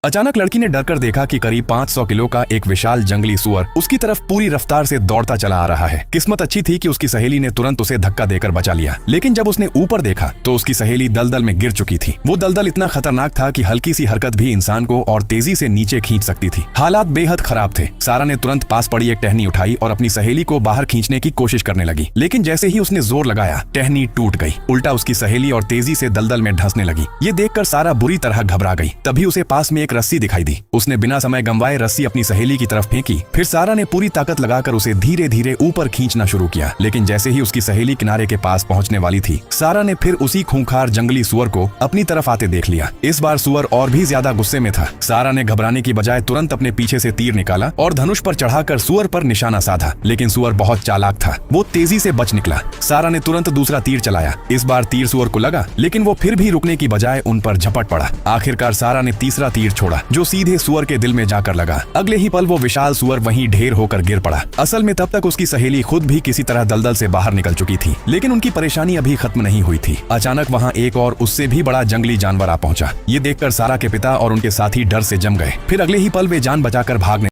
अचानक लड़की ने डरकर देखा कि करीब 500 किलो का एक विशाल जंगली सुअर उसकी तरफ पूरी रफ्तार से दौड़ता चला आ रहा है। किस्मत अच्छी थी कि उसकी सहेली ने तुरंत उसे धक्का देकर बचा लिया, लेकिन जब उसने ऊपर देखा तो उसकी सहेली दलदल में गिर चुकी थी। वो दलदल इतना खतरनाक था कि हल्की सी हरकत भी इंसान को और तेजी से नीचे खींच सकती थी। हालात बेहद खराब थे। सारा ने तुरंत पास पड़ी एक टहनी उठाई और अपनी सहेली को बाहर खींचने की कोशिश करने लगी, लेकिन जैसे ही उसने जोर लगाया टहनी टूट गई। उल्टा उसकी सहेली और तेजी से दलदल में धंसने लगी। ये देखकर सारा बुरी तरह घबरा गई। तभी उसे पास में एक रस्सी दिखाई दी। उसने बिना समय गंवाए रस्सी अपनी सहेली की तरफ फेंकी। फिर सारा ने पूरी ताकत लगाकर उसे धीरे धीरे ऊपर खींचना शुरू किया, लेकिन जैसे ही उसकी सहेली किनारे के पास पहुंचने वाली थी, सारा ने फिर उसी खूंखार जंगली सुअर को अपनी तरफ आते देख लिया। इस बार सुअर और भी ज्यादा गुस्से में था। सारा ने घबराने की बजाय तुरंत अपने पीछे से तीर निकाला और धनुष पर चढ़ाकर सुअर पर निशाना साधा, लेकिन सुअर बहुत चालाक था। वो तेजी से बच निकला। सारा ने तुरंत दूसरा तीर चलाया। इस बार तीर सुअर को लगा, लेकिन वो फिर भी रुकने की बजाय उन पर झपट पड़ा। आखिरकार सारा ने तीसरा तीर छोड़ा, जो सीधे सुअर के दिल में जाकर लगा। अगले ही पल वो विशाल सुअर वहीं ढेर होकर गिर पड़ा। असल में तब तक उसकी सहेली खुद भी किसी तरह दलदल से बाहर निकल चुकी थी, लेकिन उनकी परेशानी अभी खत्म नहीं हुई थी। अचानक वहाँ एक और उससे भी बड़ा जंगली जानवर आ पहुंचा। ये देखकर सारा के पिता और उनके साथी डर से जम गए। फिर अगले ही पल वे जान बचाकर भागने